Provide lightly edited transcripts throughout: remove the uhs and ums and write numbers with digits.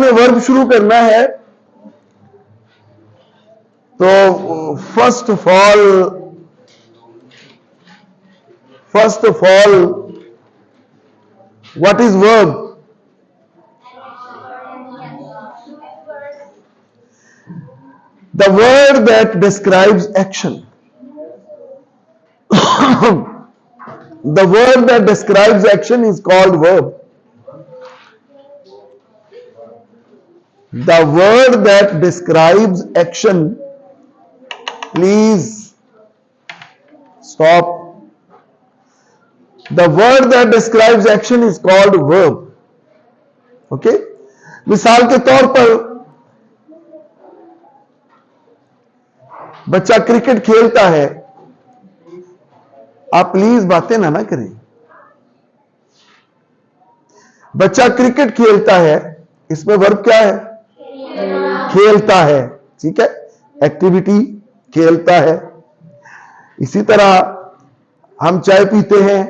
आपने वर्ब शुरू करना है तो first of all what is verb? The word that describes action. The word that describes action is called verb. The word that describes action, please stop. The word that describes action is called verb. Okay? मिसाल के तौर पर बच्चा cricket खेलता है, आप please बातें ना करें। बच्चा क्रिकेट खेलता है, इसमें वर्ब क्या है? खेलता है। ठीक है, एक्टिविटी खेलता है। इसी तरह हम चाय पीते हैं,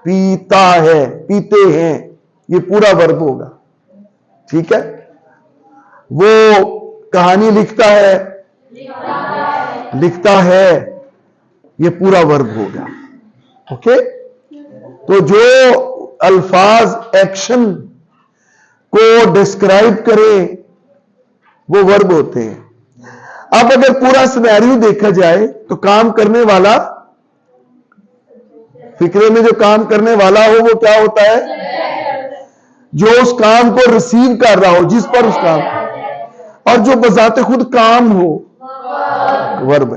पीता है, पीते हैं, ये पूरा वर्ब होगा। ठीक है, वो कहानी लिखता है, लिखता है, ये पूरा वर्ब होगा। ओके, तो जो अल्फाज एक्शन को डिस्क्राइब करें वो वर्ब होते हैं। अब अगर पूरा सिनेरियो देखा जाए तो काम करने वाला, फिक्रे में जो काम करने वाला हो वो क्या होता है? जो उस काम को रिसीव कर रहा हो, जिस पर उस काम, और जो बजाते खुद काम हो, वर्ब।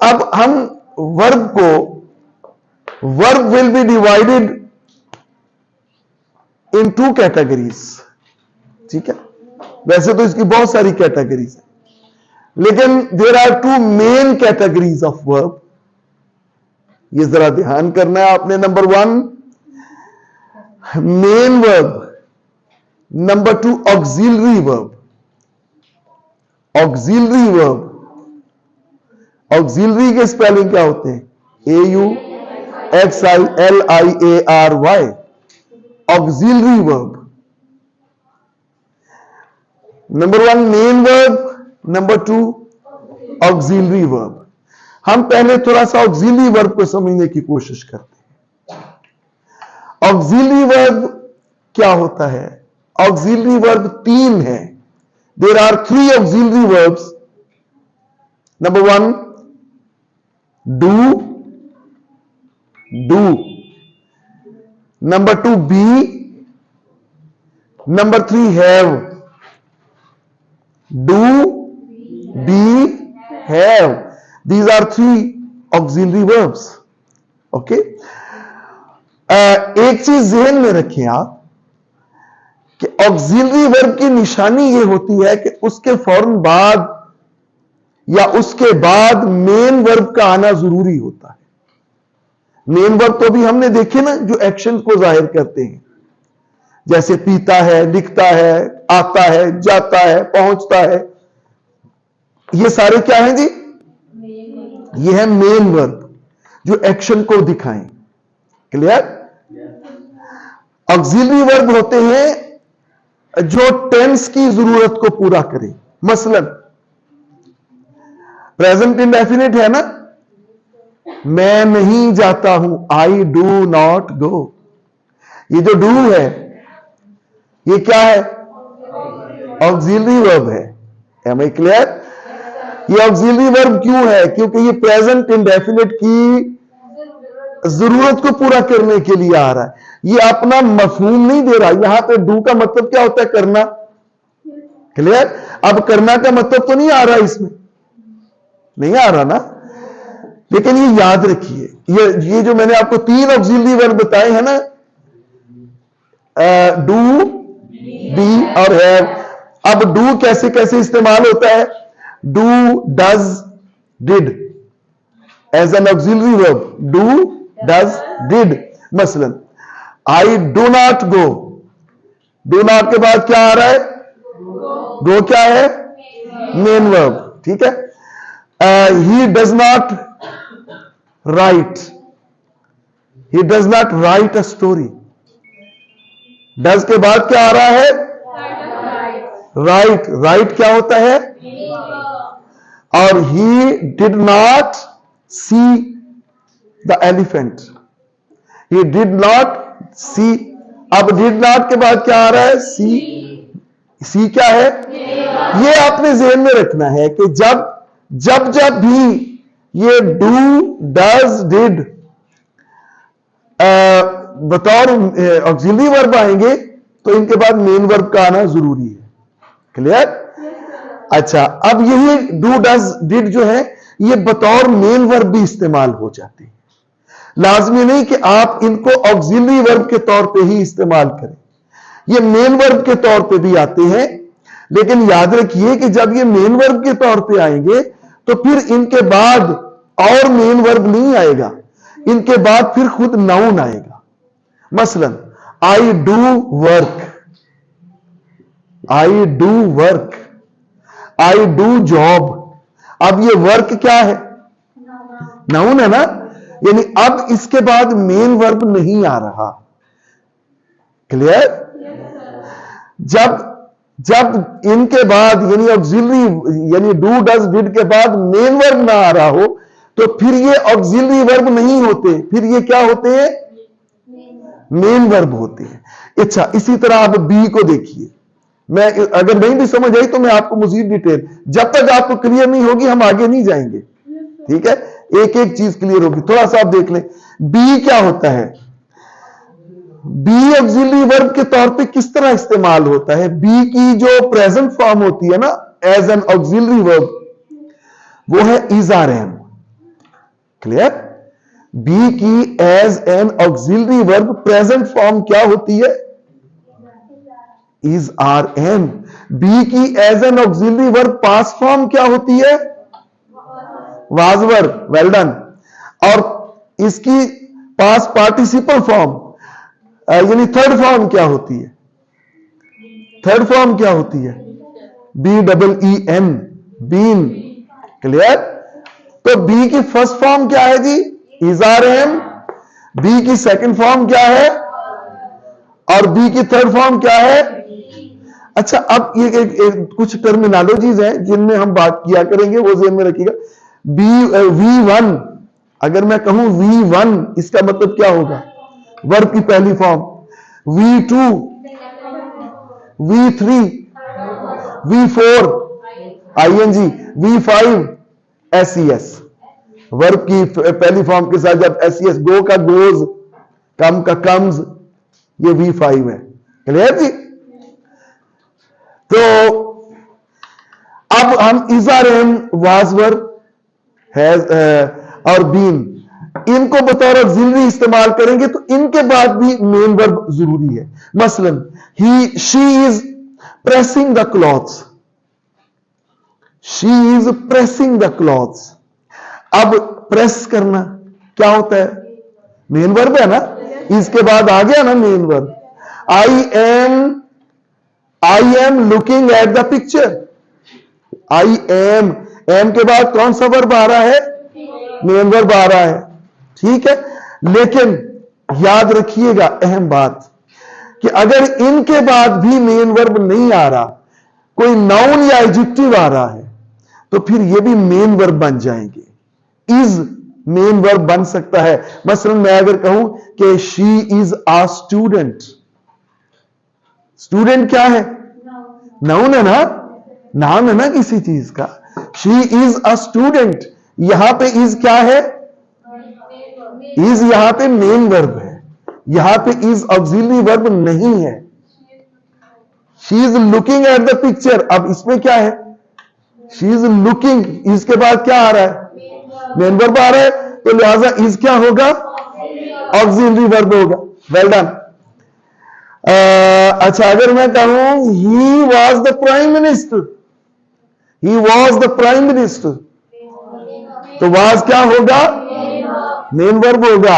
अब हम वर्ब को, verb will be divided in 2 categories. ठीक है, वैसे तो इसकी बहुत सारी कैटेगरीज है, लेकिन there are 2 main categories of verb. ये जरा ध्यान करना है आपने। Number 1 main verb, number 2 auxiliary verb. Auxiliary verb, auxiliary के स्पेलिंग क्या होते हैं? AUXILIARY, auxiliary verb. Number 1 main verb, number 2 auxiliary verb. हम पहले थोड़ा सा ऑक्सिलरी वर्ब को समझने की कोशिश करते हैं। ऑक्सिलरी वर्ब क्या होता है? ऑक्सिलरी वर्ब 3 है। There are 3 auxiliary verbs. Number 1, do. Number 2, be. Number 3, have. Do, be, have. These are 3 auxiliary verbs. Okay? एक चीज ज़हन में रखें आप कि ऑक्सिलरी वर्ब की निशानी यह होती है कि उसके फौरन बाद या उसके बाद मेन वर्ब का आना जरूरी होता है। मेन वर्ब तो भी हमने देखे ना, जो एक्शन को जाहिर करते हैं, जैसे पीता है, लिखता है, आता है, जाता है, पहुंचता है, ये सारे क्या हैं जी? ये है मेन वर्ब जो एक्शन को दिखाएं। क्लियर? ऑक्सिलरी वर्ब होते हैं जो टेंस की जरूरत को पूरा करे। मसलन प्रेजेंट इंडेफिनिट है ना, मैं नहीं जाता हूं, आई डू नॉट गो। ये जो डू है ये क्या है? ऑक्सिलरी वर्ब है। Am I clear? ये ऑक्सिलरी वर्ब क्यों है? क्योंकि ये प्रेजेंट इंडेफिनिट की जरूरत को पूरा करने के लिए आ रहा है। ये अपना मफहूम नहीं दे रहा। यहां पे डू का मतलब क्या होता है? करना। क्लियर? अब करना का मतलब तो नहीं आ रहा, इसमें नहीं आ रहा ना, लेकिन ये याद रखिए, ये जो मैंने आपको 3 ऑक्सिलरी वर्ब बताए हैं ना, डू, बी और हैव। अब डू कैसे कैसे इस्तेमाल होता है? Do, does, did as an auxiliary verb. Do, does, did. मसलन I do not go, do not के बाद क्या आ रहा है? गो क्या है? Main verb. ठीक है। He does not write, he does not write a story. Does के बाद क्या आ रहा है? राइट, राइट क्या होता है? और he did not see the elephant, he did not see. अब डिड नॉट के बाद क्या आ रहा है? सी। सी क्या है? ये आपने ज़हन में रखना है कि जब जब जब भी ये डू, डज, डिड बतौर ऑक्सिलरी वर्ब आएंगे तो इनके बाद मेन वर्ब का आना जरूरी है। क्लियर? अच्छा, अब यही डू, डज, डिड जो है ये बतौर मेन वर्ब भी इस्तेमाल हो जाते हैं। लाजमी नहीं कि आप इनको ऑक्सिलरी वर्ब के तौर पे ही इस्तेमाल करें, ये मेन वर्ब के तौर पे भी आते हैं। लेकिन याद रखिए कि जब ये मेन वर्ब के तौर पे आएंगे तो फिर इनके बाद और मेन वर्ब नहीं आएगा, इनके बाद फिर खुद नाउन आएगा। मसलन I do work, I do work, I do job. अब ये वर्क क्या है? नाउन है ना, यानी अब इसके बाद मेन वर्ब नहीं आ रहा। क्लियर? जब जब इनके बाद यानी ऑक्सिलरी यानी डू, डज, डिड के बाद मेन वर्ब ना आ रहा हो तो फिर ये ऑक्सिलरी वर्ब नहीं होते, फिर ये क्या होते हैं? मेन वर्ब होते हैं। अच्छा, इसी तरह आप बी को देखिए। मैं अगर नहीं भी समझ आई तो मैं आपको मजीद डिटेल, जब तक आपको क्लियर नहीं होगी हम आगे नहीं जाएंगे। ठीक है, एक एक चीज क्लियर होगी। थोड़ा सा आप देख लें बी क्या होता है। बी ऑक्सिलरी वर्ब के तौर पे किस तरह इस्तेमाल होता है? बी की जो प्रेजेंट फॉर्म होती है ना एज एन ऑक्सिलरी वर्ब, वो है is are am. Clear? Be की as an auxiliary verb present form क्या होती है? Is are am. बी की as an auxiliary verb past form क्या होती है? Was verb. Well done. और इसकी पास्ट पार्टिसिपल फॉर्म यानी थर्ड फॉर्म क्या होती है? थर्ड फॉर्म क्या होती है? B double E N, been. Clear? तो बी की फर्स्ट फॉर्म क्या है जी? Is are am. बी की सेकंड फॉर्म क्या है? और बी की थर्ड फॉर्म क्या है? अच्छा, अब ये कुछ टर्मिनोलॉजीज हैं जिनमें हम बात किया करेंगे, वो ज़हन में रखिएगा। V1, अगर मैं कहूं V1 इसका मतलब क्या होगा? वर्ब की पहली form. V2, V3, V4 ING, V5 SES। Verb की पहली फॉर्म के साथ जब SES, गो का गोज, कम का कम्स, ये V5 है। क्लियर जी? तो अब हम is are am, was verb, has और बीन इनको बतौर ऑक्सिलरी इस्तेमाल करेंगे तो इनके बाद भी मेन वर्ब जरूरी है। मसलन he, she is pressing the clothes, she is pressing the clothes. अब प्रेस करना क्या होता है? मेन वर्ब है ना, इसके बाद आ गया ना main verb. I am looking at the picture. I am के बाद कौन सा वर्ब आ रहा है? मेन वर्ब आ रहा है। ठीक है, लेकिन याद रखिएगा अहम बात कि अगर इनके बाद भी मेन वर्ब नहीं आ रहा, कोई नाउन या एडजेक्टिव आ रहा है, तो फिर ये भी मेन वर्ब बन जाएंगे। इज मेन वर्ब बन सकता है। मसलन मैं अगर कहूं कि she is a student, student क्या है? नाउन है ना, नाम है ना किसी चीज का। शी इज अ स्टूडेंट, यहां पे इज क्या है? इज यहां पे मेन वर्ब है, यहां पे इज ऑक्सिलरी वर्ब नहीं है। She is looking at the picture, अब इसमें क्या है? शी इज लुकिंग, इसके बाद क्या आ रहा है? मेन वर्ब आ रहा है, तो लिहाजा इज क्या होगा? ऑक्सिलरी वर्ब होगा। Well done. अच्छा, अगर मैं कहूं he was the prime minister, he was the prime minister, तो वॉज क्या होगा? मेन वर्ब होगा।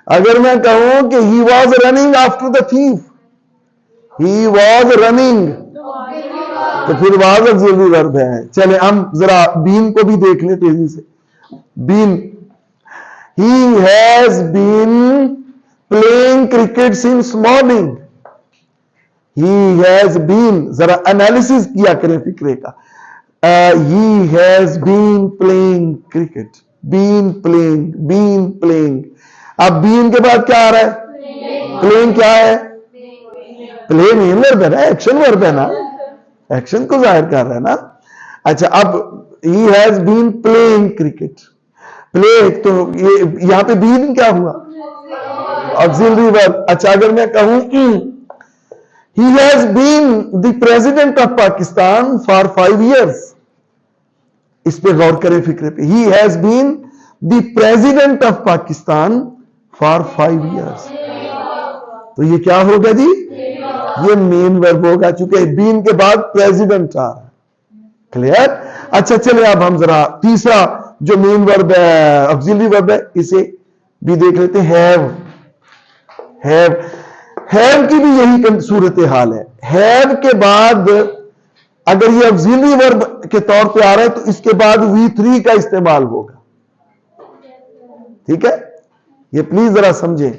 अगर मैं कहूं कि he was running after the thief, he was running, तो फिर वॉज ऑक्सिलरी वर्ब है। चले हम जरा बीन को भी देख लें तेजी से। Been, he has been playing cricket since morning, he has been, जरा एनालिसिस किया करें फिक्रे का। He has been playing cricket, been playing. अब बीन के बाद क्या आ रहा है? प्लेइंग क्या है? प्ले मेन वर्ब है ना, एक्शन वर्ब है ना, एक्शन को जाहिर कर रहा है ना। अच्छा, अब he has been playing cricket, play तो ये यहां पे बीन क्या हुआ? Auxiliary verb. अच्छा, अगर मैं कहूं he has been the president of Pakistan for 5 years, इस पे गौर करें फिक्रे पे। He has been the president of Pakistan for 5 years, तो ये क्या होगा जी? ये मेन वर्ब होगा, चूंकि बीन के बाद प्रेसिडेंट आ रहा है। क्लियर? अच्छा, चलिए अब हम जरा तीसरा जो मेन वर्ब है, ऑक्सिलरी वर्ब है, इसे भी देख लेते हैं। हैव की भी यही सूरत हाल है। हैव के बाद अगर ये ऑक्सिलरी वर्ब के तौर पे आ रहा है तो इसके बाद V3 का इस्तेमाल होगा। ठीक है, ये प्लीज जरा समझे,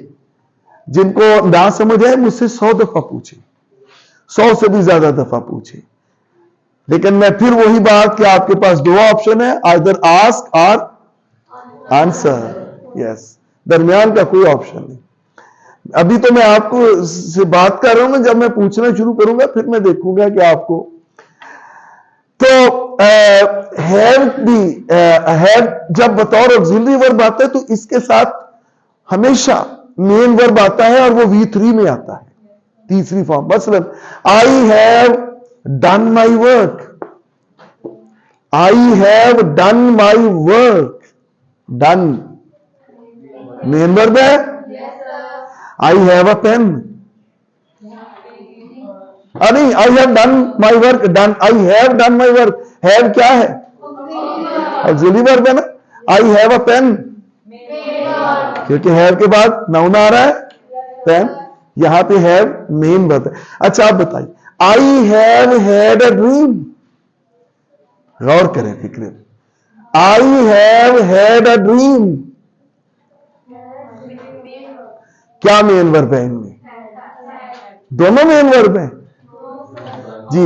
जिनको ना समझ आए मुझसे 100 दफा पूछे, 100 से भी ज्यादा दफा पूछे, लेकिन मैं फिर वही बात कि आपके पास 2 ऑप्शन है, आइदर आस्क और आंसर। यस, दरमियान का कोई ऑप्शन नहीं। अभी तो मैं आपको से बात कर रहा हूं ना, जब मैं पूछना शुरू करूंगा फिर मैं देखूंगा कि आपको। तो हैव भी हैव जब बतौर ऑक्सिलरी वर्ब आता है तो इसके साथ हमेशा मेन वर्ब आता है और वो V3 में आता है, तीसरी फॉर्म। मसलन I have done my work, I have done my work, done main verb है। आई हैव अ पेन, नहीं, I have done my work, done, I have done my work, have क्या है? Auxiliary verb है ना। I have a pen, क्योंकि have के बाद noun आ रहा है, पेन, यहां पे हैव मेन वर्ब है। अच्छा, आप बताइए, I have had a dream, गौर करें फिक्र, I have had a dream, क्या मेन वर्ब है इनमें? दोनों मेन वर्ब है जी।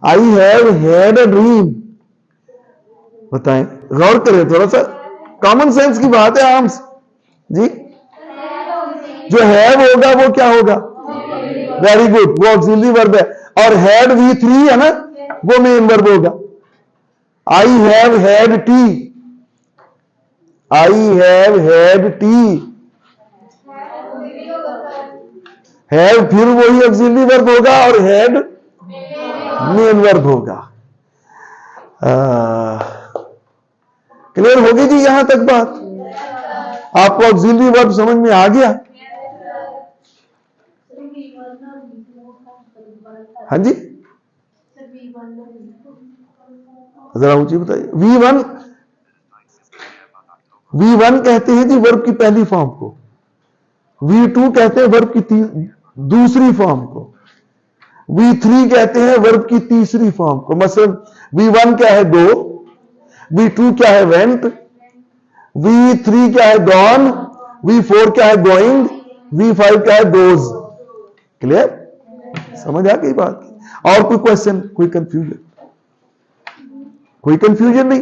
I have had a dream, बताएं, गौर करें, थोड़ा सा कॉमन सेंस की बात है आम जी। जो हैव होगा वो क्या होगा? वेरी गुड, वो ऑक्सिलरी वर्ब है। और हैड V3 है ना, वो मेन वर्ब होगा। आई have had T, I have had T, have फिर वही ऑक्सिलरी वर्ब होगा और हैड मेन वर्ब होगा। क्लियर होगी जी यहां तक बात? आपको ऑक्सिलरी वर्ब समझ में आ गया? हाँ जी, जरा ऊंची बताइए। V1 कहते हैं जी वर्ब की पहली फॉर्म को, V2 कहते हैं वर्ब की दूसरी फॉर्म को, V3 कहते हैं वर्ब की तीसरी फॉर्म को। मतलब V1 क्या है? गो। V2 क्या है? वेंट। V3 क्या है? गॉन। V4 क्या है? गोइंग। V5 क्या है? गोज। क्लियर? समझ आ गई बात? और कोई क्वेश्चन, कोई कंफ्यूजन? कोई कंफ्यूजन नहीं?